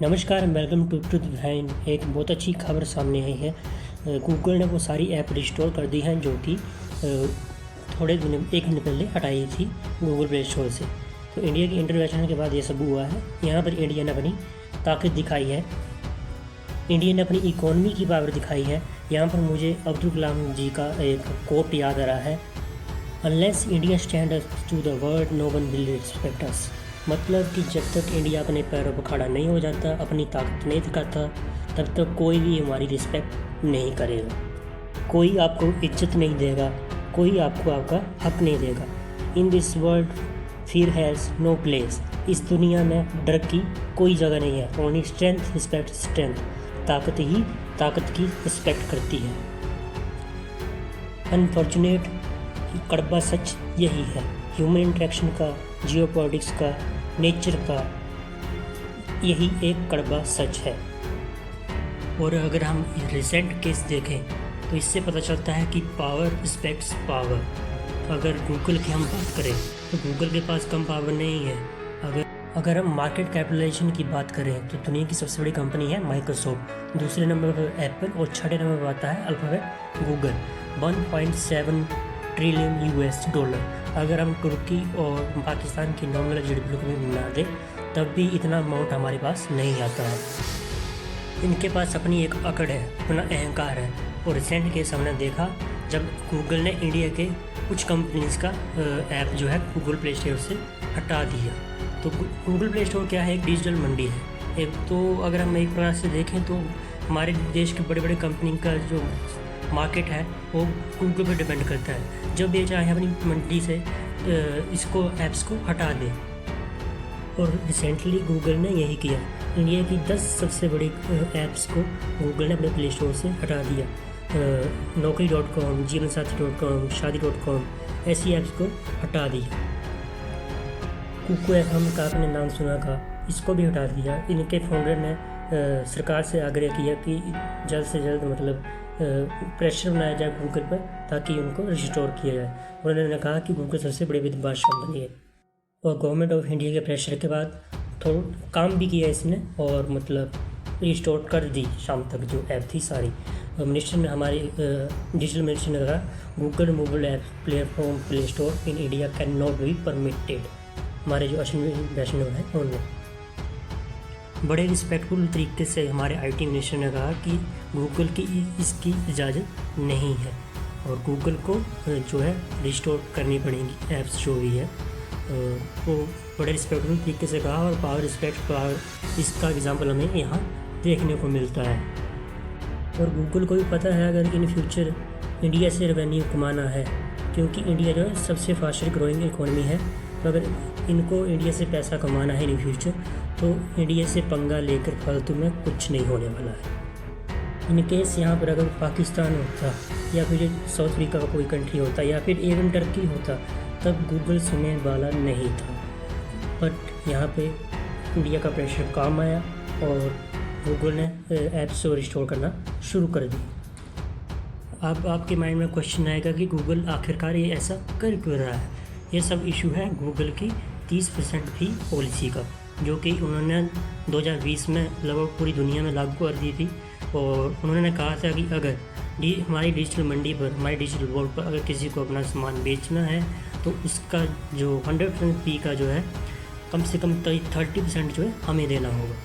नमस्कार, welcome to truth behind. एक बहुत अच्छी खबर सामने आई है। गूगल ने वो सारी ऐप रिस्टोर कर दी हैं जो कि थोड़े दिन एक दिन पहले हटाई थी गूगल प्ले स्टोर से। तो इंडिया की इंटरवेंशन के बाद ये सब हुआ है। यहाँ पर इंडिया ने अपनी ताकत दिखाई है, इंडिया ने अपनी इकोनॉमी की पावर दिखाई है। यहाँ पर मुझे अब्दुल कलाम जी का एक कोट याद आ रहा है, unless India stand to the world no one will respect us. मतलब कि जब तक इंडिया अपने पैरों पर खड़ा नहीं हो जाता, अपनी ताकत नहीं दिखाता, तब तक कोई भी हमारी रिस्पेक्ट नहीं करेगा, कोई आपको इज्जत नहीं देगा, कोई आपको आपका हक नहीं देगा। In this world fear has no place. इस दुनिया में डर की कोई जगह नहीं है। Only strength respect strength. ताकत ही ताकत की रिस्पेक्ट करती है। अनफॉर्चुनेट कड़वा सच यही है। ह्यूमन इंटरेक्शन का, जियोपॉलिटिक्स का, नेचर का यही एक कड़वा सच है। और अगर हम रिसेंट केस देखें तो इससे पता चलता है कि पावर रिस्पेक्ट्स पावर। अगर गूगल की हम बात करें तो गूगल के पास कम पावर नहीं है। अगर हम मार्केट कैपिटलाइजेशन की बात करें तो दुनिया की सबसे बड़ी कंपनी है माइक्रोसॉफ्ट, दूसरे नंबर पर एप्पल और छठे नंबर पर आता है alphabet Google. 1.7 trillion US dollar. अगर हम तुर्की और पाकिस्तान की नॉमिनल जीडीपी को भी मिला दें तब भी इतना अमाउंट हमारे पास नहीं आता है। इनके पास अपनी एक अकड़ है, अपना अहंकार है। और रिसेंट केस हमने देखा जब गूगल ने इंडिया के कुछ कंपनीज का ऐप जो है गूगल प्ले स्टोर से हटा दिया। तो गूगल प्ले स्टोर क्या है? एक डिजिटल मंडी है। एक तो अगर हम एक प्रकार से देखें तो हमारे देश के बड़े बड़े कंपनी का जो मार्केट है वो गूगल पर डिपेंड करता है। जब ये चाहे अपनी मंडी से इसको ऐप्स को हटा दे। और रिसेंटली गूगल ने यही किया। इंडिया की 10 सबसे बड़ी ऐप्स को गूगल ने अपने प्ले स्टोर से हटा दिया। Naukri.com, जीवनसाथी.com, शादी.com ऐसी ऐप्स को हटा दिया। कुकू FM का आपने नाम सुना का, इसको भी हटा दिया। इनके फाउंडर ने सरकार से आग्रह किया कि जल्द से जल्द मतलब प्रेशर बनाया जाए गूगल पर ताकि उनको रिस्टोर किया जाए। और उन्होंने कहा कि गूगल सबसे बड़ी बादशाह बनी है। और गवर्नमेंट ऑफ इंडिया के प्रेशर के बाद थोड़ा काम भी किया इसने और मतलब रिस्टोर कर दी शाम तक जो ऐप थी सारी। मिनिस्टर ने हमारे डिजिटल मिनिस्टर ने कहा Google mobile app platform play store in India can not be permitted. हमारे जो अश्विनी वैष्णव हैं उन्होंने बड़े रिस्पेक्टफुल तरीके से हमारे IT मिनिस्टर ने कहा कि गूगल की इसकी इजाज़त नहीं है और गूगल को जो है रिस्टोर करनी पड़ेंगी ऐप्स जो भी है। वो बड़े रिस्पेक्टफुल तरीके से कहा और पावर रिस्पेक्ट पावर इसका एग्जांपल हमें यहाँ देखने को मिलता है। और गूगल को भी पता है अगर इन फ्यूचर इंडिया से रेवेन्यू कमाना है, क्योंकि इंडिया जो है सबसे फास्टर ग्रोइंग इकोनॉमी है, तो अगर इनको इंडिया से पैसा कमाना है इन फ्यूचर तो इंडिया से पंगा लेकर फालतू में कुछ नहीं होने वाला है। इन केस यहाँ पर अगर पाकिस्तान होता या फिर साउथ अफ्रीका का कोई कंट्री होता या फिर इवन टर्की होता तब गूगल सुनने वाला नहीं था। बट यहाँ पे इंडिया का प्रेशर काम आया और गूगल ने ऐप्स को रिस्टोर करना शुरू कर दिया। अब आपके माइंड में क्वेश्चन आएगा कि गूगल आखिरकार ये ऐसा कर क्यों रहा है। ये सब इशू है गूगल की 30% फी पॉलिसी का, जो कि उन्होंने 2020 में लगभग पूरी दुनिया में लागू कर दी थी। और उन्होंने कहा था कि अगर हमारी डिजिटल मंडी पर, हमारी डिजिटल वर्ल्ड पर अगर किसी को अपना सामान बेचना है तो उसका जो 100% फी का जो है कम से कम 30% जो है हमें देना होगा।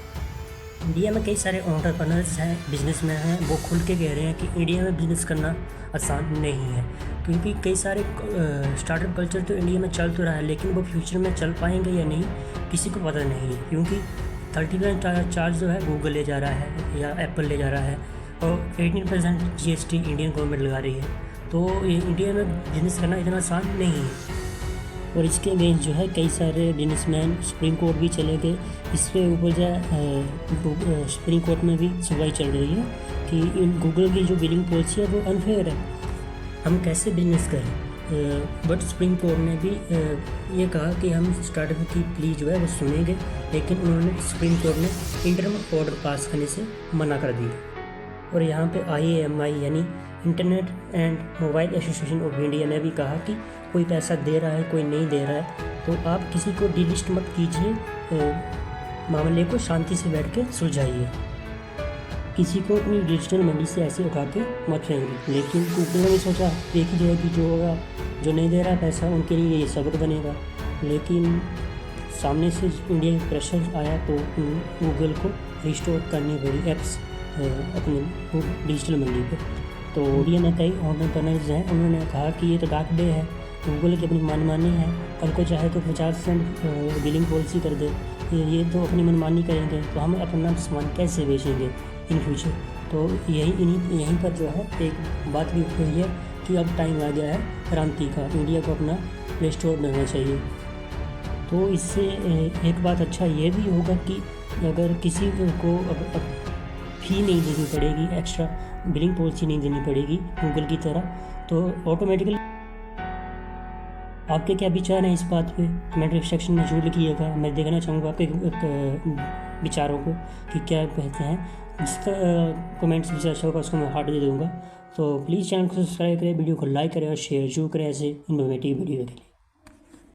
इंडिया में कई सारे एंटरप्रेन्योर्स हैं, बिजनेसमैन हैं, वो खुल के कह रहे हैं कि इंडिया में बिज़नेस करना आसान नहीं है, क्योंकि कई सारे स्टार्टअप कल्चर तो इंडिया में चल तो रहा है लेकिन वो फ्यूचर में चल पाएंगे या नहीं किसी को पता नहीं है। क्योंकि 30% चार्ज जो है गूगल ले जा रहा है या एप्पल ले जा रहा है और 18% GST इंडियन गवर्नमेंट लगा रही है। तो ये इंडिया में बिजनेस करना इतना आसान नहीं है। और इसके अगेंस्ट जो है कई सारे बिजनेसमैन सुप्रीम कोर्ट भी चले गए। इसके ऊपर जो सुप्रीम कोर्ट में भी सुनवाई चल रही है कि इन गूगल की जो बिलिंग पॉलिसी है वो अनफेयर है, हम कैसे बिजनेस करें। बट सुप्रीम कोर्ट ने भी ये कहा कि हम स्टार्टअप की प्ली जो है वो सुनेंगे, लेकिन उन्होंने सुप्रीम कोर्ट ने इंटरिम ऑर्डर पास करने से मना कर दिया। और यहाँ पे IAMI यानी internet and mobile association of India ने भी कहा कि कोई पैसा दे रहा है कोई नहीं दे रहा है तो आप किसी को डिलिस्ट मत कीजिए, मामले को शांति से बैठ के सुलझाइए। किसी को अपनी डिजिटल मंडी से ऐसे उठा के मत फेंकिए। लेकिन गूगल ने सोचा देखी जाएगी, जो होगा, जो नहीं दे रहा पैसा उनके लिए ये सबक बनेगा। लेकिन सामने से इंडिया में प्रेशर आया तो गूगल को रिस्टोर करनी पड़ी एप्स अपनी डिजिटल मंडी पे। तो इंडिया ने कई ऑन्टरप्रेन्योर्स हैं, उन्होंने कहा कि ये तो डार्क डे है, गूगल की अपनी मनमानी है, कल को चाहे तो 50% बिलिंग पॉलिसी कर दे, ये तो अपनी मनमानी करेंगे तो हम अपना सामान कैसे बेचेंगे इन फ्यूचर। तो यहीं पर जो है एक बात भी हुई है कि अब टाइम आ गया है क्रांति का, इंडिया को अपना रिस्टोर करना चाहिए। तो इससे एक बात अच्छा ये भी होगा कि अगर किसी को अब फी नहीं देनी पड़ेगी, एक्स्ट्रा बिलिंग पॉलिसी नहीं देनी पड़ेगी गूगल की तरह, तो ऑटोमेटिकली। आपके क्या विचार हैं इस बात पे कमेंट सेक्शन में जरूर लिखिएगा। मैं देखना चाहूँगा आपके विचारों को कि क्या कहते हैं। जिसका कमेंट्स विचार अच्छा होगा उसको मैं हार्ट दे दूँगा। तो प्लीज़ चैनल को सब्सक्राइब करें, वीडियो को लाइक करें और शेयर जरूर करें ऐसे इन्फॉर्मेटिव वीडियो के लिए।